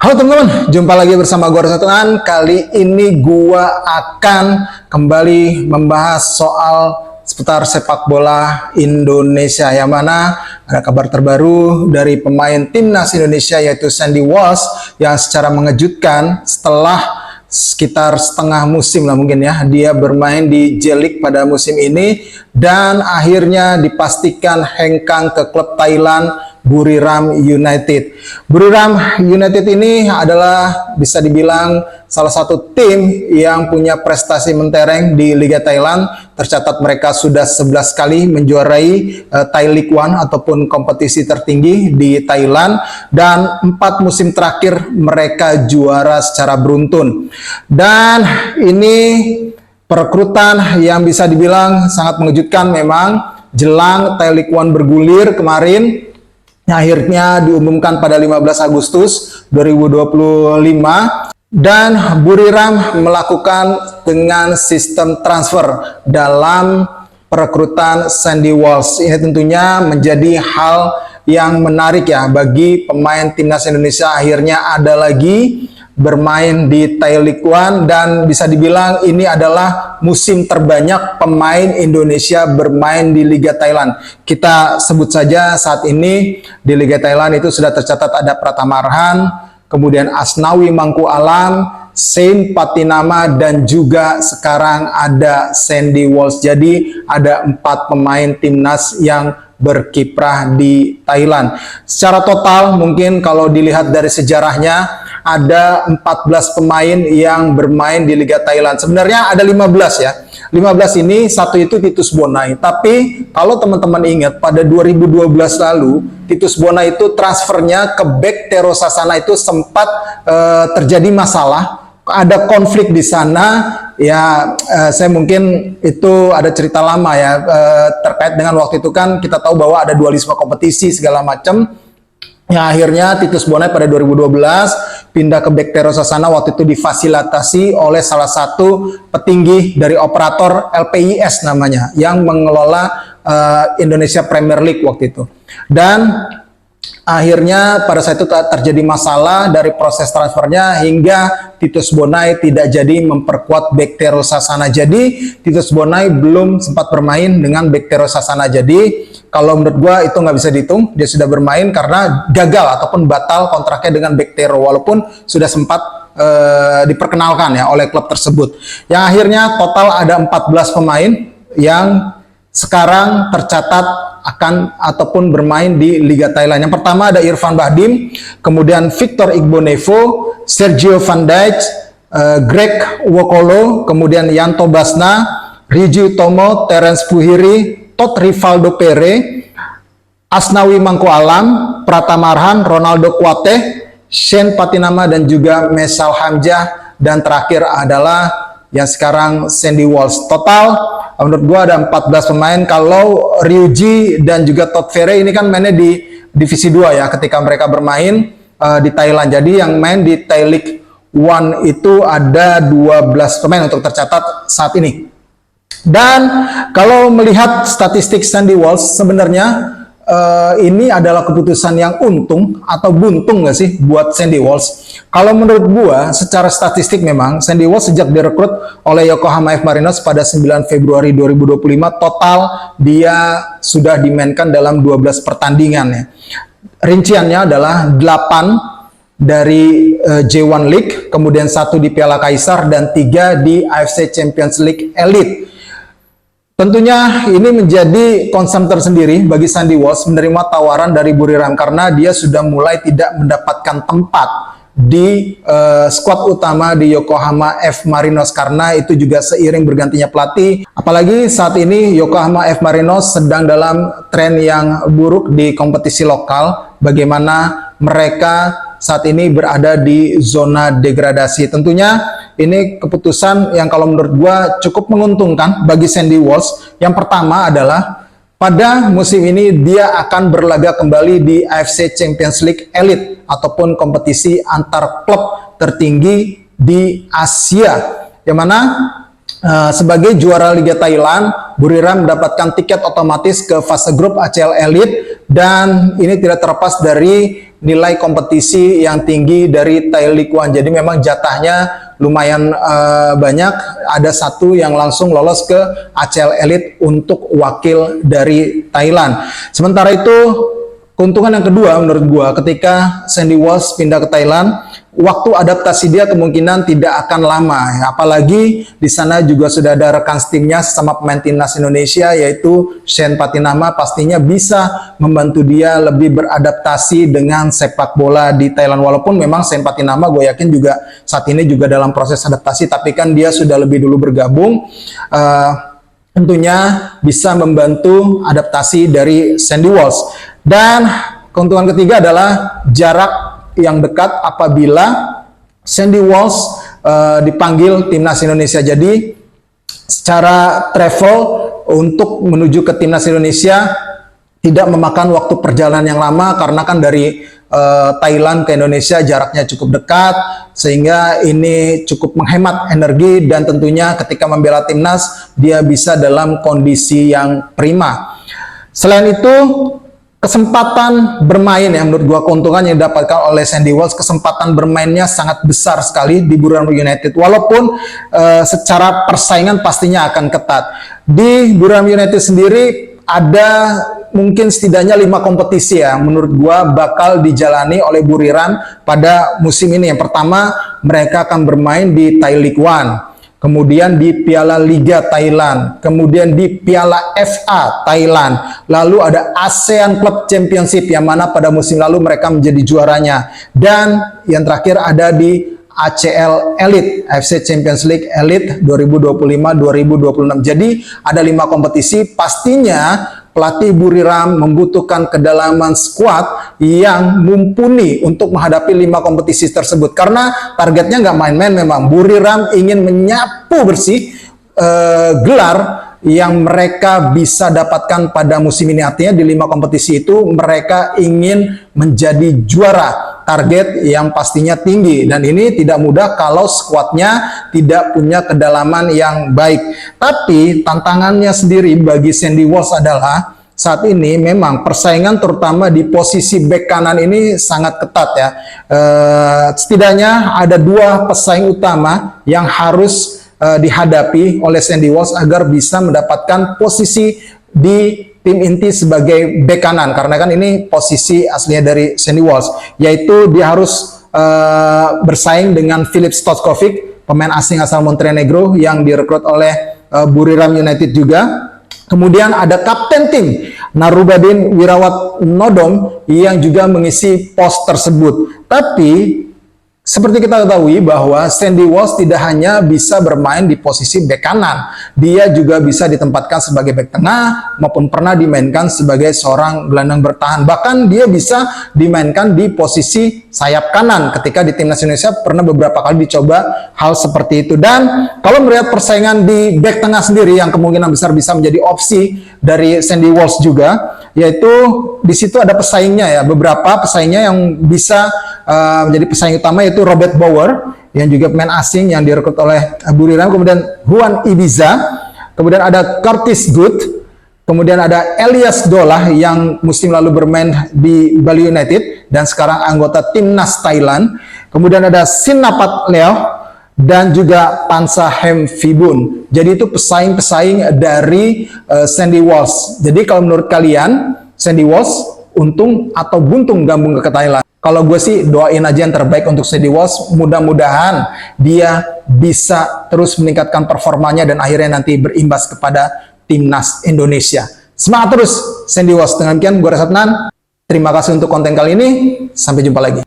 Halo teman-teman, jumpa lagi bersama gua Satuan. Kali ini gua akan kembali membahas soal seputar sepak bola Indonesia, yang mana ada kabar terbaru dari pemain timnas Indonesia yaitu Sandy Walsh yang secara mengejutkan setelah sekitar setengah musim lah mungkin ya, dia bermain di J-League pada musim ini dan akhirnya dipastikan hengkang ke klub Thailand Buriram United. Buriram United ini adalah bisa dibilang salah satu tim yang punya prestasi mentereng di Liga Thailand. Tercatat mereka sudah 11 kali menjuarai Thai League One ataupun kompetisi tertinggi di Thailand, dan 4 musim terakhir mereka juara secara beruntun. Dan ini perekrutan yang bisa dibilang sangat mengejutkan memang jelang Thai League One bergulir kemarin. Akhirnya diumumkan pada 15 Agustus 2025 dan Buriram melakukan dengan sistem transfer dalam perekrutan Sandy Walsh. Ini tentunya menjadi hal yang menarik ya bagi pemain timnas Indonesia, akhirnya ada lagi bermain di Thai League One, dan bisa dibilang ini adalah musim terbanyak pemain Indonesia bermain di Liga Thailand. Kita sebut saja saat ini di Liga Thailand itu sudah tercatat ada Pratama Arhan, kemudian Asnawi Mangku Alam, Sein Patinama, dan juga sekarang ada Sandy Walsh. Jadi ada 4 pemain timnas yang berkiprah di Thailand. Secara total mungkin kalau dilihat dari sejarahnya ada 14 pemain yang bermain di Liga Thailand. Sebenarnya ada 15 ya. 15 ini satu itu Titus Bonai. Tapi kalau teman-teman ingat pada 2012 lalu Titus Bonai itu transfernya ke BEK Tero Sasana itu sempat terjadi masalah. Ada konflik di sana ya, saya mungkin itu ada cerita lama ya terkait dengan waktu itu kan kita tahu bahwa ada dualisme kompetisi segala macam. Ya, akhirnya Titus Bonai pada 2012 pindah ke BEK Tero Sasana, waktu itu difasilitasi oleh salah satu petinggi dari operator LPIS namanya yang mengelola Indonesia Premier League waktu itu. Dan akhirnya pada saat itu terjadi masalah dari proses transfernya hingga Titus Bonai tidak jadi memperkuat BEK Tero Sasana. Jadi Titus Bonai belum sempat bermain dengan BEK Tero Sasana. Jadi kalau menurut gua itu nggak bisa dihitung dia sudah bermain karena gagal ataupun batal kontraknya dengan BEK Tero, walaupun sudah sempat diperkenalkan ya oleh klub tersebut. Yang akhirnya total ada 14 pemain yang sekarang tercatat akan ataupun bermain di Liga Thailand. Yang pertama ada Irfan Bahdim, kemudian Victor Igbonevo, Sergio Van Dijk, Greg Wokolo, kemudian Yanto Basna, Riju Tomo, Terence Puhiri, Todd Rivaldo Pere, Asnawi Mangku Alam, Pratama Arhan, Ronaldo Kuateh, Sein Patinama, dan juga Mesal Hamzah, dan terakhir adalah yang sekarang Sandy Walsh. Total menurut gua ada 14 pemain. Kalau Ryuji dan juga Todd Pere ini kan mainnya di divisi 2 ya ketika mereka bermain di Thailand. Jadi yang main di Thai League One itu ada 12 pemain untuk tercatat saat ini. Dan kalau melihat statistik Sandy Walsh, sebenarnya ini adalah keputusan yang untung atau buntung nggak sih buat Sandy Walsh? Kalau menurut gua, secara statistik memang Sandy Walsh sejak direkrut oleh Yokohama F Marinos pada 9 Februari 2025, total dia sudah dimainkan dalam 12 pertandingan ya. Rinciannya adalah 8 dari J1 League, kemudian 1 di Piala Kaisar, dan 3 di AFC Champions League Elite. Tentunya ini menjadi concern tersendiri bagi Sandy Walsh menerima tawaran dari Buriram karena dia sudah mulai tidak mendapatkan tempat di skuad utama di Yokohama F Marinos, karena itu juga seiring bergantinya pelatih. Apalagi saat ini Yokohama F Marinos sedang dalam tren yang buruk di kompetisi lokal, bagaimana mereka saat ini berada di zona degradasi. Tentunya ini keputusan yang kalau menurut gua cukup menguntungkan bagi Sandy Walsh. Yang pertama adalah pada musim ini dia akan berlaga kembali di AFC Champions League Elite ataupun kompetisi antar klub tertinggi di Asia, yang mana sebagai juara Liga Thailand, Buriram mendapatkan tiket otomatis ke fase grup ACL Elite, dan ini tidak terlepas dari nilai kompetisi yang tinggi dari Thai League One. Jadi memang jatahnya lumayan banyak. Ada satu yang langsung lolos ke ACL Elite untuk wakil dari Thailand. Sementara itu, keuntungan yang kedua menurut gua ketika Sandy Walsh pindah ke Thailand, waktu adaptasi dia kemungkinan tidak akan lama. Apalagi di sana juga sudah ada rekan timnya sama pemain timnas Indonesia yaitu Shane Patinama, pastinya bisa membantu dia lebih beradaptasi dengan sepak bola di Thailand. Walaupun memang Shane Patinama gue yakin juga saat ini juga dalam proses adaptasi, tapi kan dia sudah lebih dulu bergabung. Tentunya bisa membantu adaptasi dari Sandy Walsh. Dan keuntungan ketiga adalah jarak yang dekat apabila Sandy Walsh dipanggil timnas Indonesia. Jadi secara travel untuk menuju ke timnas Indonesia tidak memakan waktu perjalanan yang lama, karena kan dari Thailand ke Indonesia jaraknya cukup dekat, sehingga ini cukup menghemat energi dan tentunya ketika membela timnas dia bisa dalam kondisi yang prima. Selain itu, kesempatan bermain ya, menurut gua keuntungan yang didapatkan oleh Sandy Walsh, kesempatan bermainnya sangat besar sekali di Buriram United. Walaupun secara persaingan pastinya akan ketat. Di Buriram United sendiri ada mungkin setidaknya 5 kompetisi ya, menurut gua bakal dijalani oleh Buriram pada musim ini. Yang pertama, mereka akan bermain di Thai League One, kemudian di Piala Liga Thailand, kemudian di Piala FA Thailand, lalu ada ASEAN Club Championship yang mana pada musim lalu mereka menjadi juaranya, dan yang terakhir ada di ACL Elite, AFC Champions League Elite 2025-2026. Jadi ada 5 kompetisi. Pastinya pelatih Buriram membutuhkan kedalaman skuad yang mumpuni untuk menghadapi 5 kompetisi tersebut. Karena targetnya nggak main-main memang. Buriram ingin menyapu bersih gelar yang mereka bisa dapatkan pada musim ini. Artinya di 5 kompetisi itu mereka ingin menjadi juara. Target yang pastinya tinggi, dan ini tidak mudah kalau skuadnya tidak punya kedalaman yang baik. Tapi tantangannya sendiri bagi Sandy Walsh adalah saat ini memang persaingan terutama di posisi bek kanan ini sangat ketat ya. Setidaknya ada 2 pesaing utama yang harus dihadapi oleh Sandy Walsh agar bisa mendapatkan posisi di tim inti sebagai bek kanan, karena kan ini posisi aslinya dari Sandy Walsh, yaitu dia harus bersaing dengan Filip Stoichkovic, pemain asing asal Montenegro yang direkrut oleh Buriram United juga. Kemudian ada kapten tim Narubadin Wirawatnodom yang juga mengisi pos tersebut. Tapi seperti kita ketahui bahwa Sandy Walsh tidak hanya bisa bermain di posisi bek kanan, dia juga bisa ditempatkan sebagai bek tengah maupun pernah dimainkan sebagai seorang gelandang bertahan. Bahkan dia bisa dimainkan di posisi sayap kanan ketika di timnas Indonesia pernah beberapa kali dicoba hal seperti itu. Dan kalau melihat persaingan di bek tengah sendiri yang kemungkinan besar bisa menjadi opsi dari Sandy Walsh juga, yaitu di situ ada pesaingnya ya, beberapa pesaingnya yang bisa menjadi pesaing utama, yaitu Robert Bauer yang juga pemain asing yang direkrut oleh Buriram, kemudian Juan Ibiza, kemudian ada Curtis Good, kemudian ada Elias Dolah yang musim lalu bermain di Bali United dan sekarang anggota timnas Thailand, kemudian ada Sinapat Leo dan juga Pansahem Fibun. Jadi itu pesaing-pesaing dari Sandy Walsh. Jadi kalau menurut kalian, Sandy Walsh untung atau buntung gabung ke Thailand? Kalau gue sih doain aja yang terbaik untuk Sandy Walsh. Mudah-mudahan dia bisa terus meningkatkan performanya dan akhirnya nanti berimbas kepada timnas Indonesia. Semangat terus Sandy Walsh. Dengan demikian gue Reza Adnan. Terima kasih untuk konten kali ini. Sampai jumpa lagi.